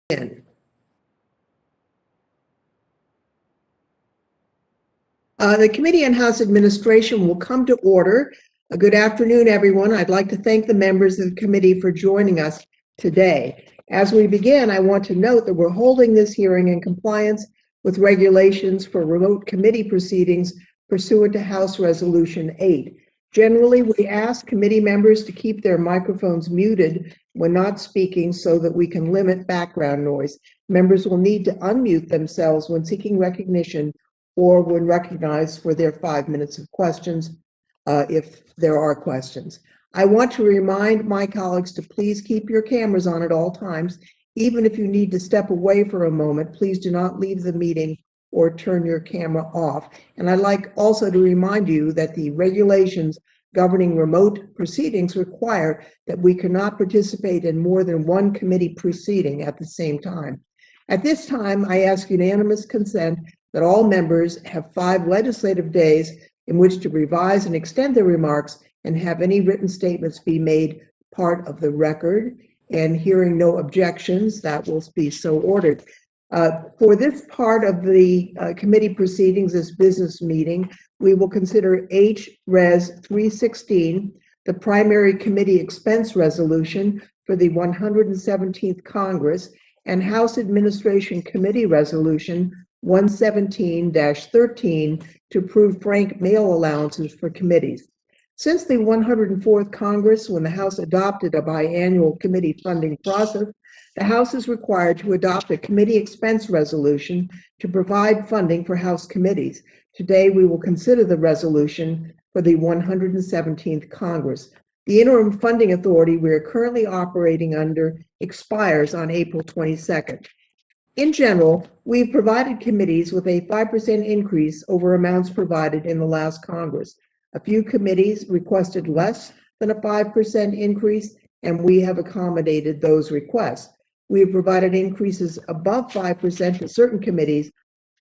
The Committee on House Administration will come to order. Good afternoon, everyone. I'd like to thank the members of the committee for joining us today. As we begin, I want to note that we're holding this hearing in compliance with regulations for remote committee proceedings pursuant to House Resolution 8. Generally, we ask committee members to keep their microphones muted when not speaking so that we can limit background noise. Members will need to unmute themselves when seeking recognition or when recognized for their 5 minutes of questions, if there are questions. I want to remind my colleagues to please keep your cameras on at all times. Even if you need to step away for a moment, please do not leave the meeting or turn your camera off. And I'd like also to remind you that the regulations governing remote proceedings require that we cannot participate in more than one committee proceeding at the same time. At this time, I ask unanimous consent that all members have 5 legislative days in which to revise and extend their remarks and have any written statements be made part of the record. And hearing no objections, that will be so ordered. For this part of the committee proceedings, this business meeting, we will consider H-Res 316, the primary committee expense resolution for the 117th Congress, and House Administration Committee Resolution 117-13 to approve franked mail allowances for committees. Since the 104th Congress, when the House adopted a biannual committee funding process, the House is required to adopt a committee expense resolution to provide funding for House committees. Today, we will consider the resolution for the 117th Congress. The interim funding authority we are currently operating under expires on April 22nd. In general, we've provided committees with a 5% increase over amounts provided in the last Congress. A few committees requested less than a 5% increase, and we have accommodated those requests. We have provided increases above 5% to certain committees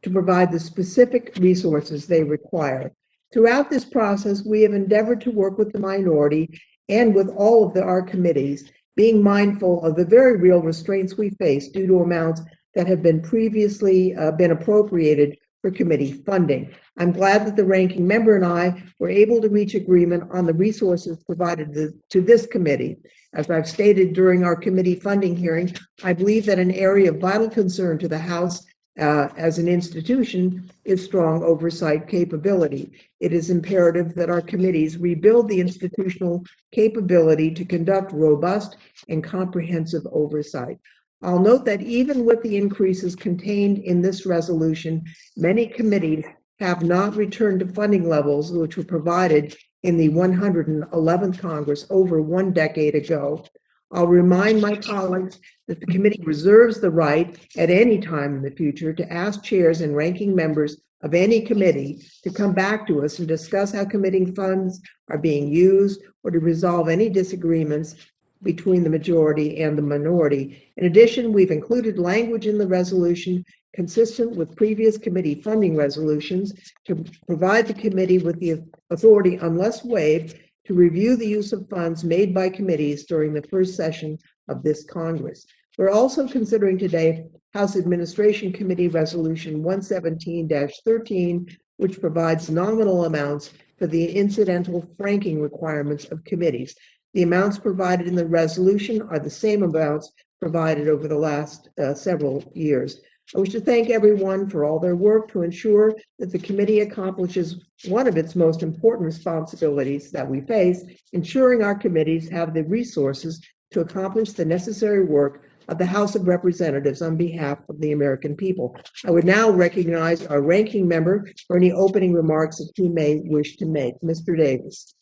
to provide the specific resources they require. Throughout this process, we have endeavored to work with the minority and with all of our committees, being mindful of the very real restraints we face due to amounts that have been previously been appropriated for committee funding. I'm glad that the ranking member and I were able to reach agreement on the resources provided to this committee. As I've stated during our committee funding hearing, I believe that an area of vital concern to the House as an institution is strong oversight capability. It is imperative that our committees rebuild the institutional capability to conduct robust and comprehensive oversight. I'll note that even with the increases contained in this resolution, many committees have not returned to funding levels which were provided in the 111th Congress over 1 decade ago. I'll remind my colleagues that the committee reserves the right at any time in the future to ask chairs and ranking members of any committee to come back to us and discuss how committee funds are being used or to resolve any disagreements between the majority and the minority. In addition, we've included language in the resolution consistent with previous committee funding resolutions to provide the committee with the authority, unless waived, to review the use of funds made by committees during the first session of this Congress. We're also considering today House Administration Committee Resolution 117-13, which provides nominal amounts for the incidental franking requirements of committees. The amounts provided in the resolution are the same amounts provided over the last several years. I wish to thank everyone for all their work to ensure that the committee accomplishes one of its most important responsibilities that we face, ensuring our committees have the resources to accomplish the necessary work of the House of Representatives on behalf of the American people. I would now recognize our ranking member for any opening remarks that he may wish to make. Mr. Davis.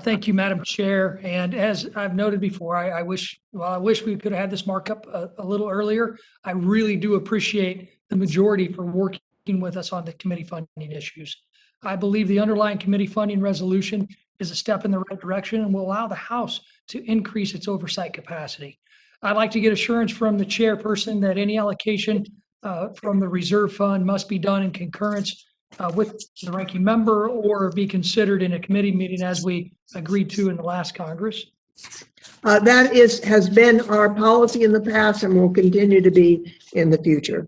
Thank you, Madam Chair. And as I've noted before, I wish we could have had this markup a little earlier. I really do appreciate the majority for working with us on the committee funding issues. I believe the underlying committee funding resolution is a step in the right direction and will allow the House to increase its oversight capacity. I'd like to get assurance from the chairperson that any allocation from the reserve fund must be done in concurrence with the ranking member or be considered in a committee meeting as we agreed to in the last Congress. That has been our policy in the past and will continue to be in the future.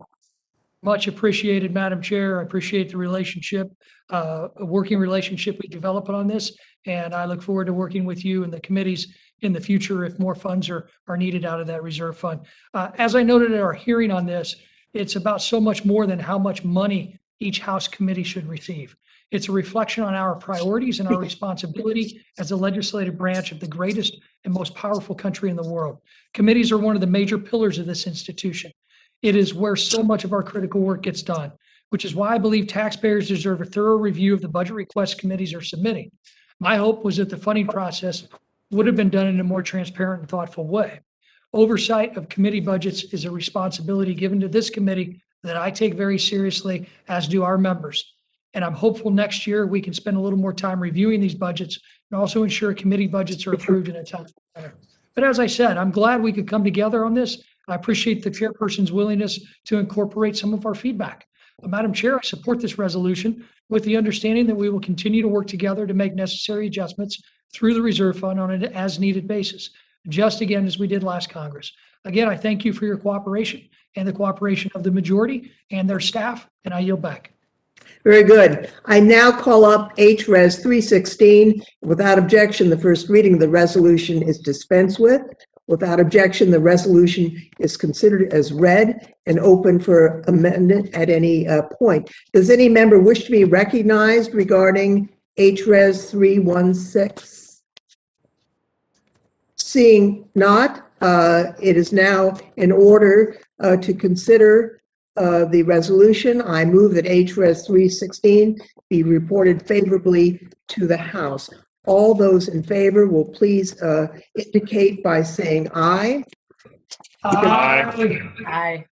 Much appreciated, Madam Chair. I appreciate the relationship, a working relationship we develop on this. And I look forward to working with you and the committees in the future if more funds are needed out of that reserve fund. As I noted at our hearing on this, it's about so much more than how much money each House committee should receive. It's a reflection on our priorities and our responsibility as the legislative branch of the greatest and most powerful country in the world. Committees are one of the major pillars of this institution. It is where so much of our critical work gets done, which is why I believe taxpayers deserve a thorough review of the budget requests committees are submitting. My hope was that the funding process would have been done in a more transparent and thoughtful way. Oversight of committee budgets is a responsibility given to this committee that I take very seriously, as do our members. And I'm hopeful next year we can spend a little more time reviewing these budgets and also ensure committee budgets are approved in a timely manner. But as I said, I'm glad we could come together on this. I appreciate the chairperson's willingness to incorporate some of our feedback. Madam Chair, I support this resolution with the understanding that we will continue to work together to make necessary adjustments through the reserve fund on an as-needed basis, just again as we did last Congress. Again, I thank you for your cooperation and the cooperation of the majority and their staff, and I yield back. Very good. I now call up HRes 316. Without objection, the first reading of the resolution is dispensed with. Without objection, the resolution is considered as read and open for amendment at any point. Does any member wish to be recognized regarding HRes 316? Seeing not, it is now in order to consider the resolution. I move that HRes 316 be reported favorably to the House. All those in favor will please indicate by saying aye. Aye. Aye.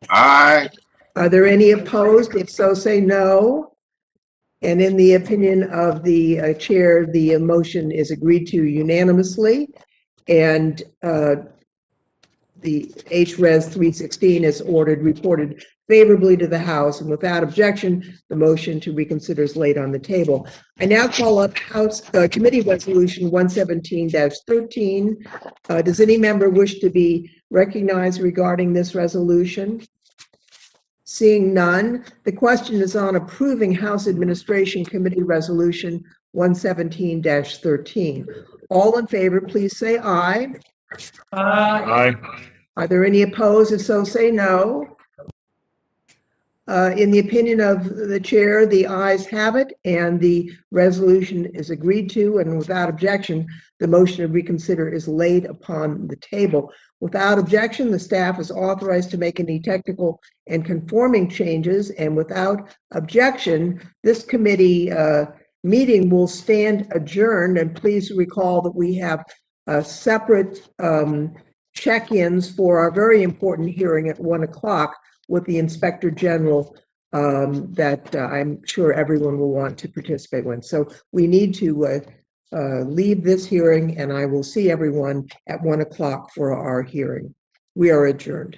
Aye. Are there any opposed? If so, say no. And in the opinion of the chair, the motion is agreed to unanimously. And the HRes 316 is reported favorably to the House, and without objection, the motion to reconsider is laid on the table. I now call up House Committee Resolution 117-13. Does any member wish to be recognized regarding this resolution? Seeing none, the question is on approving House Administration Committee Resolution 117-13. All in favor, please say aye. Aye. Are there any opposed? If so, say no. In the opinion of the chair, the ayes have it, and the resolution is agreed to, and without objection, the motion to reconsider is laid upon the table. Without objection, the staff is authorized to make any technical and conforming changes, and without objection, this committee meeting will stand adjourned. And please recall that we have separate check-ins for our very important hearing at 1 o'clock with the Inspector General that I'm sure everyone will want to participate in. So we need to leave this hearing, and I will see everyone at 1 o'clock for our hearing. We are adjourned.